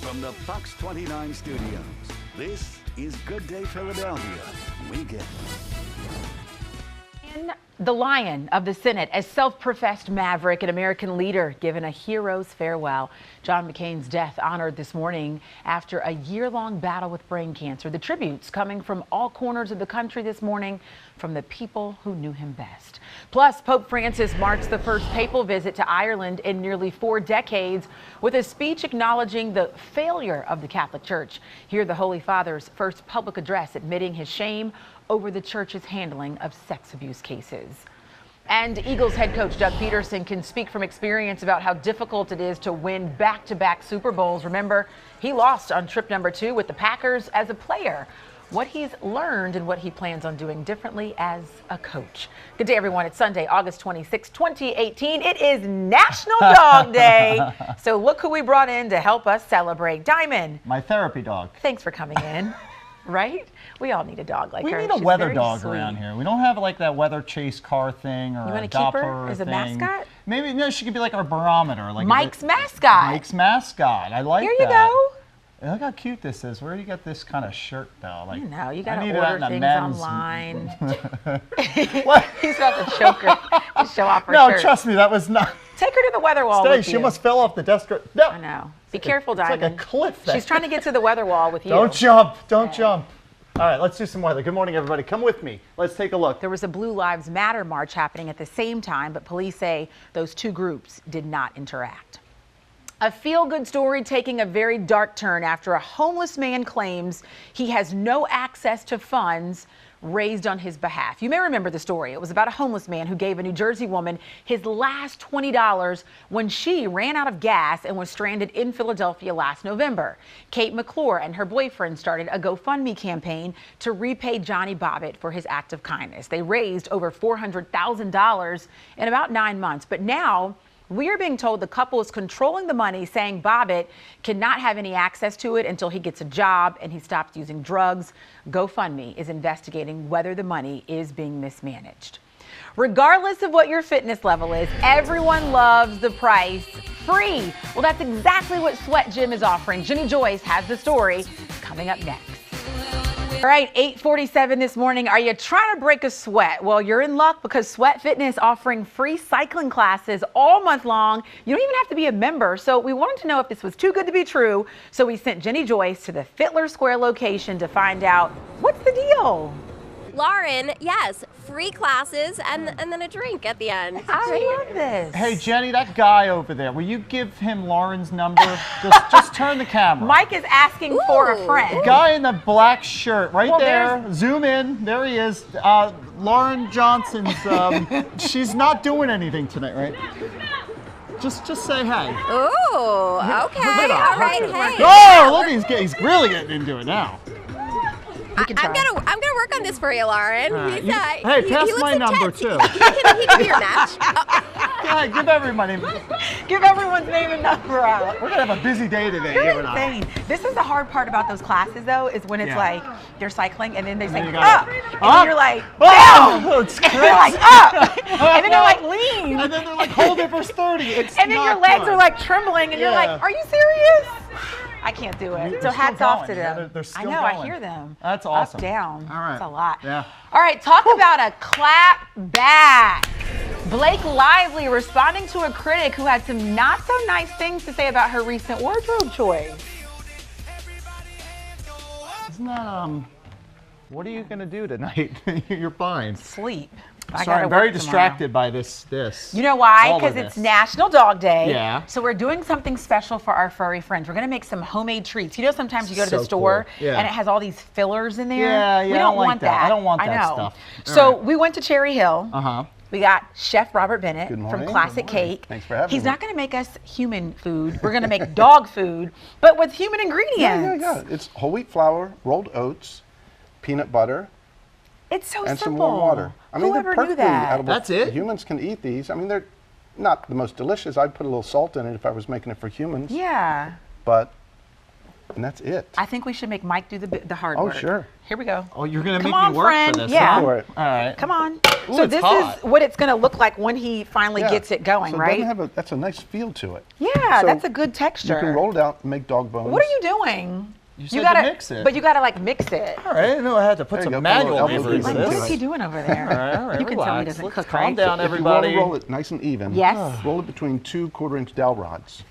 From the Fox 29 studios, this is Good Day Philadelphia Weekend. The Lion of the Senate, a self-professed maverick and American leader, given a hero's farewell. John McCain's death honored this morning after a year-long battle with brain cancer. The tributes coming from all corners of the country this morning from the people who knew him best. Plus, Pope Francis marks the first papal visit to Ireland in nearly 4 decades with a speech acknowledging the failure of the Catholic Church. Hear the Holy Father's first public address admitting his shame over the church's handling of sex abuse cases. And Eagles head coach Doug Peterson can speak from experience about how difficult it is to win back-to-back Super Bowls. Remember, he lost on trip number 2 with the Packers as a player. What he's learned and what he plans on doing differently as a coach. Good day, everyone. It's Sunday, August 26, 2018. It is National Dog Day. So look who we brought in to help us celebrate. Diamond. My therapy dog. Thanks for coming in. Right? We all need a dog like her. We need a She's weather very dog sweet. around here. We don't have like that weather chase car thing or You a want to keep her Doppler as a thing. mascot? Maybe no, she could be like our barometer. Like Mike's mascot. Mike's mascot. I like Here that. you go. Look how cute this is. Where do you get this kind of shirt though? Like, You know, you I got to need it out order in a things men's- online. What? He's about to choke her to show off her No, shirt. trust me, that was not. Take her to the weather wall Stay. with She you. almost fell off the desk. No. I know. Be careful, It's Diamond. like a cliff. She's trying to get to the weather wall with you. Don't jump. Don't jump. All right, let's do some weather. Good morning, everybody. Come with me. Let's take a look. There was a Blue Lives Matter march happening at the same time, but police say those two groups did not interact. A feel-good story taking a very dark turn after a homeless man claims he has no access to funds raised on his behalf. You may remember the story. It was about a homeless man who gave a New Jersey woman his last $20 when she ran out of gas and was stranded in Philadelphia last November. Kate McClure and her boyfriend started a GoFundMe campaign to repay Johnny Bobbitt for his act of kindness. They raised over $400,000 in about 9 months, but now we are being told the couple is controlling the money, saying Bobbitt cannot have any access to it until he gets a job and he stops using drugs. GoFundMe is investigating whether the money is being mismanaged. Regardless of what your fitness level is, everyone loves the price free. Well, that's exactly what Sweat Gym is offering. Jenny Joyce has the story coming up next. All right, 8:47 this morning. Are you trying to break a sweat? Well, you're in luck because Sweat Fitness offering free cycling classes all month long. You don't even have to be a member. So we wanted to know if this was too good to be true. So we sent Jenny Joyce to the Fittler Square location to find out what's the deal. Lauren, yes, free classes and then a drink at the end. I love this. Hey, Jenny, that guy over there, will you give him Lauren's number? just turn the camera. Mike is asking for a friend. Guy in the black shirt, right Well, there. Zoom in. There he is. Lauren Johnson's. She's not doing anything tonight, right? Just say hey. Ooh, okay, Look all at right, him. hey. Oh, look, he's really getting into it now. can I'm try. gonna work on this for you, Lauren. Right. He's, Hey, pass he looks my number, intense. too. He can be your match. Yeah, give everybody. Give everyone's name and number out. We're gonna have a busy day today. You're you and I. insane. This is the hard part about those classes, though, is when it's Yeah. like they're cycling and then they say then you up, gotta- and up. then you're like Oh, down, it's and they're like up, and then they're like lean, And then they're like, hold it for 30. It's and then your not legs good. are like trembling, and you're Yeah. like, are you serious? I can't do it. They're So still hats off to going. Yeah, them. they're still I know, I going. hear them. That's awesome. Up, down. All right. That's a lot. Yeah. All right, talk about a clap back. Blake Lively responding to a critic who had some not so nice things to say about her recent wardrobe choice. Isn't that what are you gonna do tonight? You're fine. Sleep. Sorry, I'm very distracted by this. You know why? All of Because it's this. National Dog Day. Yeah. So we're doing something special for our furry friends. We're going to make some homemade treats. You know, sometimes you go to the So store cool. Yeah. and it has all these fillers in there. Yeah, We I don't don't like want that. that. I don't want I that know. stuff. All So right. we went to Cherry Hill. Uh-huh. We got Chef Robert Bennett Good from morning. Classic Good morning. Cake. Thanks for having He's me. not going to make us human food. We're going to make dog food, but with human ingredients. Yeah. It's whole wheat flour, rolled oats, peanut butter, It's so and simple. some warm water. I mean, Whoever they're knew perfectly that? edible. That's it? Humans can eat these. I mean, they're not the most delicious. I'd put a little salt in it if I was making it for humans. Yeah. But and that's it. I think we should make Mike do the hard Oh, work. sure. Here we go. Oh, you're gonna Come make on, me work friend. for this? Yeah. Huh? Go for it. All right. Come on. Ooh, So it's this hot. is what it's going to look like when he finally Yeah. gets it going, So it right? doesn't have that's a nice feel to it. Yeah, So that's a good texture. You can roll it out and make dog bones. What are you doing? You said gotta to mix it. But you gotta like mix it. All right, I know I had to put There you some go, put a manual little labor elbow into grease Like, into what is this. he doing over there? All right, you can tell he relax. doesn't Let's cook, calm right? down, If everybody. you want to roll it nice and even, Yes. roll it between 2 1/4-inch dowel rods.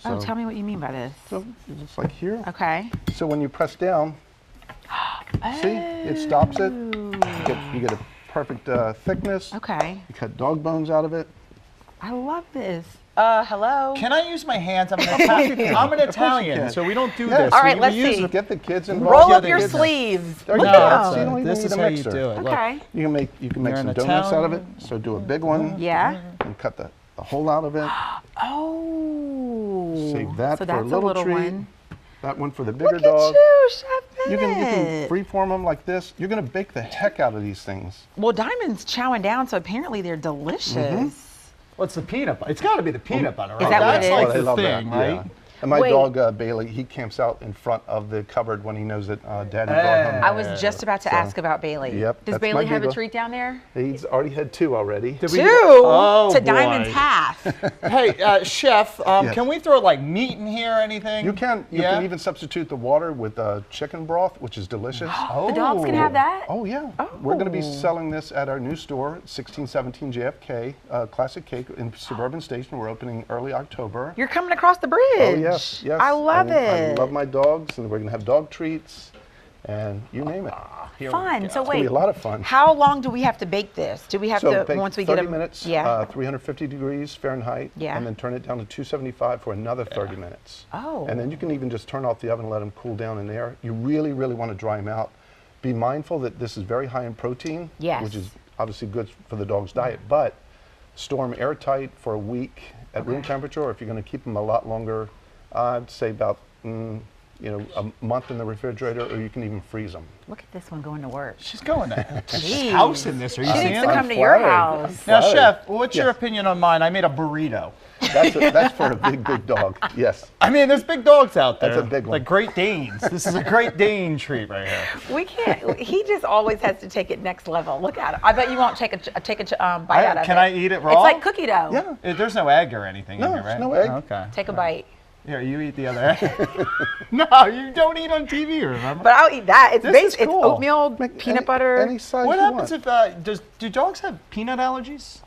Oh, So- tell me what you mean by this. So it's like here. Okay. So when you press down, see, it stops it. You get a perfect thickness. Okay. You cut dog bones out of it. I love this. Hello. Can I use my hands? I'm an Italian. I'm an Italian, can. so we don't do Yeah. this. All right, We let's use see. the- Get the kids involved. Roll Yeah, up they your did that. sleeves. There Look you at go. them. So you don't even This need is a how you mixer. do it. Look. Okay. You can make You're some an donuts out of it. Italian. So do a big one Yeah. and cut the hole out of it. Oh. Save that so for a that's little little treat. one. That one for the bigger Look dog. at you, Chef You can Bennett. freeform them like this. You're gonna bake the heck out of these things. Well, Diamond's chowing down, so apparently they're delicious. What's the peanut butter? It's got to be the peanut butter, right? that what That's it is? like Oh, they the love thing, that. right? Yeah. And my Wait. dog Bailey, he camps out in front of the cupboard when he knows that Daddy brought Hey. I home. was just about to So- ask about Bailey. Yep, Does that's Bailey my have a Beagle. treat down there? He's already had 2 already. Did we- Two Oh, to boy. Diamond's half. Hey, Chef, Yes. can we throw like meat in here or anything? You can Yeah? even substitute the water with chicken broth, which is delicious. The dogs can have that? Oh yeah. We're going to be Oh. selling this at our new store, 1617 JFK, Classic Cake in Suburban Station. We're opening early October. You're coming across the bridge. Oh yes, yes. I love And it. I love my dogs, and we're going to have dog treats, and you name it. Here we Fun. go. So It's going wait, to be a lot of fun. how long do we have to bake this? Do we have So to bake once we 30 get them? minutes, Yeah. 350 degrees Fahrenheit, Yeah. and then turn it down to 275 for another 30 minutes. Oh. And then you can even just turn off the oven and let them cool down in there. You really, really want to dry them out. Be mindful that this is very high in protein, Yes. which is obviously good for the dog's diet, but store them airtight for a week at room temperature, or if you're going to keep them a lot longer, I'd say about a month in the refrigerator, or you can even freeze them. Look at this one going to work. She's going to Jeez. house in this. Are you She seeing needs to it? come to your flattered. house. Now, Flattered. Chef, what's your Yes. opinion on mine? I made a burrito. That's for a big, big dog. Yes. I mean, there's big dogs out there. That's a big one. Like Great Danes. This is a Great Dane treat right here. We can't. He just always has to take it next level. Look at him. I bet you won't take a bite out of it. Can I eat it raw? It's like cookie dough. Yeah. There's no egg or anything No, in here, there's right? no egg. Okay. Take a bite. Here, you eat the other egg. No, you don't eat on TV, remember? But I'll eat that. It's This based. is cool. It's oatmeal, Make peanut butter. Any size What you happens want. if, do dogs have peanut allergies?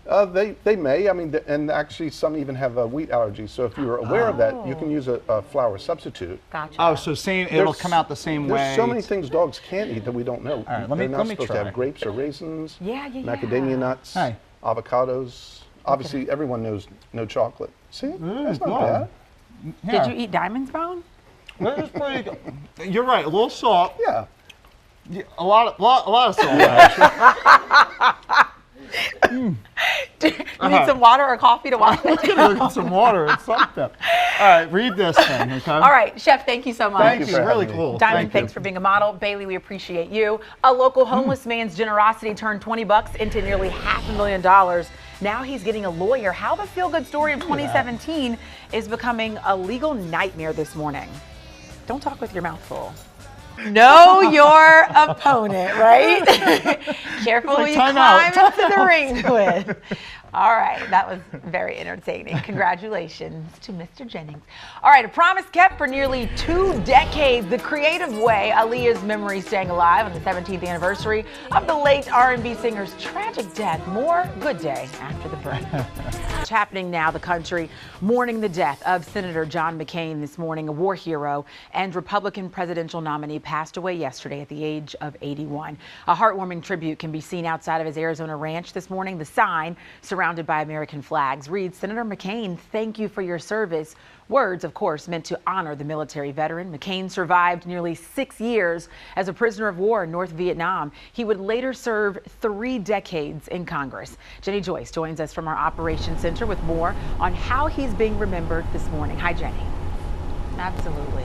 They may. I mean, and actually some even have wheat allergies. So if you're aware of that, you can use a flour substitute. Gotcha. Oh, so it'll There's- come out the same way. There's so many things dogs can't eat that we don't know. right, They're not let me supposed try. to have grapes or raisins, Yeah. macadamia nuts, Hi. avocados. Obviously, everyone knows no chocolate. See, that's not wow. bad. Yeah. Did you eat Diamond's bone? That is pretty good. You're right. A little salt. Yeah. Yeah, a lot of salt. Actually. Do you need some water or coffee to wash it down? Get some water or something. All right, read this thing, okay? All right, Chef, thank you so much. Thank you you. for Really having me. cool. Diamond, Thank thanks for being a model. Bailey, we appreciate you. A local homeless man's generosity turned $20 into nearly $500,000. Now he's getting a lawyer. How the feel-good story of 2017 is becoming a legal nightmare this morning. Don't talk with your mouth full. Know your opponent, right? Careful who like you time climb out. into the ring with. All right, that was very entertaining. Congratulations to Mr. Jennings. All right, a promise kept for nearly 2 decades. The creative way Aaliyah's memory staying alive on the 17th anniversary of the late R&B singer's tragic death. More Good Day after the break. It's happening now. The country mourning the death of Senator John McCain this morning, a war hero and Republican presidential nominee, passed away yesterday at the age of 81. A heartwarming tribute can be seen outside of his Arizona ranch this morning. The sign, surrounded by American flags, reads, "Senator McCain, thank you for your service." Words, of course, meant to honor the military veteran. McCain survived nearly 6 years as a prisoner of war in North Vietnam. He would later serve 3 decades in Congress. Jenny Joyce joins us from our Operations Center with more on how he's being remembered this morning. Hi, Jenny. Absolutely.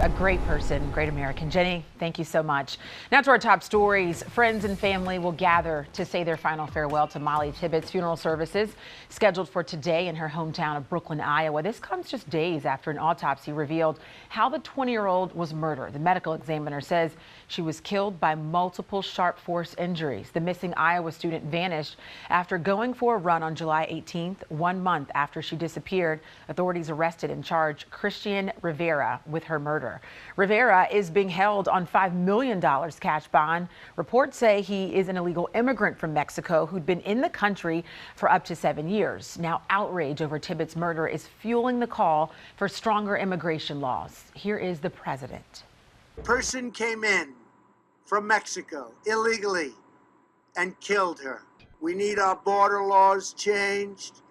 A great person, great American. Jenny, thank you so much. Now to our top stories. Friends and family will gather to say their final farewell to Molly Tibbetts. Funeral services scheduled for today in her hometown of Brooklyn, Iowa. This comes just days after an autopsy revealed how the 20-year-old was murdered. The medical examiner says she was killed by multiple sharp force injuries. The missing Iowa student vanished after going for a run on July 18th, 1 month after she disappeared. Authorities arrested and charged Christian Rivera with her murder. Rivera is being held on $5 million cash bond. Reports say he is an illegal immigrant from Mexico who'd been in the country for up to 7 years. Now, outrage over Tibbetts' murder is fueling the call for stronger immigration laws. Here is the president. A person came in from Mexico illegally and killed her. We need our border laws changed.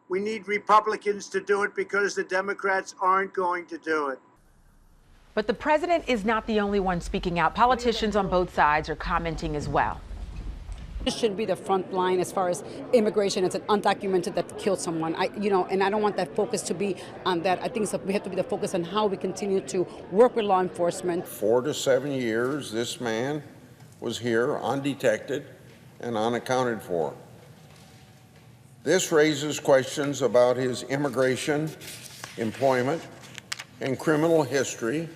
We need Republicans to do it because the Democrats aren't going to do it. But the president is not the only one speaking out. Politicians on both sides are commenting as well. This should be the front line as far as immigration. It's an undocumented that killed someone. And I don't want that focus to be on that. I think we have to be the focus on how we continue to work with law enforcement. 4 to 7 years, this man was here undetected and unaccounted for. This raises questions about his immigration, employment, and criminal history,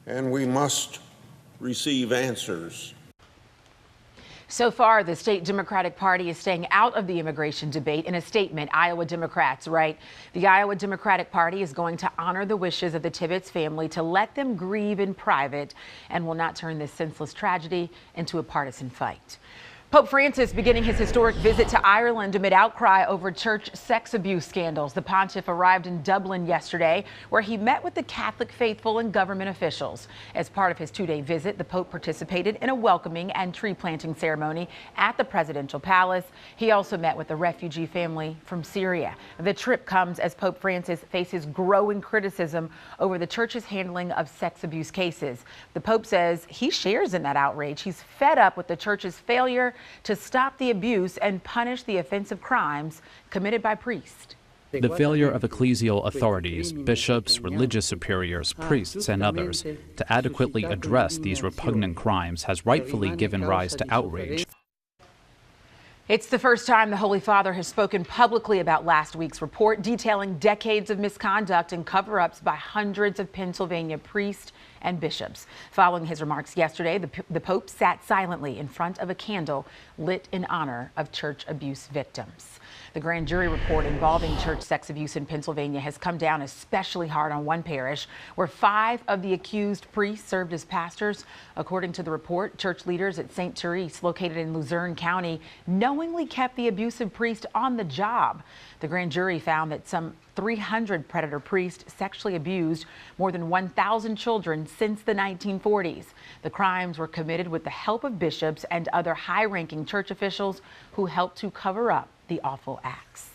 and we must receive answers. So far, the state Democratic Party is staying out of the immigration debate. In a statement, Iowa Democrats write, the Iowa Democratic Party is going to honor the wishes of the Tibbetts family to let them grieve in private and will not turn this senseless tragedy into a partisan fight. Pope Francis beginning his historic visit to Ireland amid outcry over church sex abuse scandals. The pontiff arrived in Dublin yesterday, where he met with the Catholic faithful and government officials. As part of his 2-day visit, the Pope participated in a welcoming and tree planting ceremony at the presidential palace. He also met with a refugee family from Syria. The trip comes as Pope Francis faces growing criticism over the church's handling of sex abuse cases. The Pope says he shares in that outrage. He's fed up with the church's failure to stop the abuse and punish the offensive crimes committed by priests. The failure of ecclesial authorities, bishops, religious superiors, priests, and others to adequately address these repugnant crimes has rightfully given rise to outrage. It's the first time the Holy Father has spoken publicly about last week's report detailing decades of misconduct and cover-ups by hundreds of Pennsylvania priests and bishops. Following his remarks yesterday, the Pope sat silently in front of a candle lit in honor of church abuse victims. The grand jury report involving church sex abuse in Pennsylvania has come down especially hard on one parish where 5 of the accused priests served as pastors. According to the report, church leaders at St. Therese, located in Luzerne County, knowingly kept the abusive priest on the job. The grand jury found that some 300 predator priests sexually abused more than 1,000 children since the 1940s. The crimes were committed with the help of bishops and other high-ranking church officials who helped to cover up the awful acts.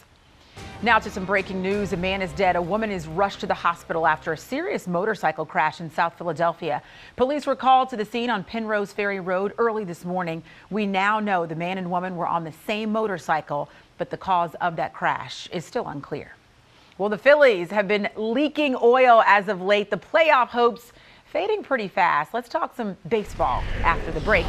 Now to some breaking news. A man is dead. A woman is rushed to the hospital after a serious motorcycle crash in South Philadelphia. Police were called to the scene on Penrose Ferry Road early this morning. We now know the man and woman were on the same motorcycle, but the cause of that crash is still unclear. Well, the Phillies have been leaking oil as of late. The playoff hopes fading pretty fast. Let's talk some baseball after the break.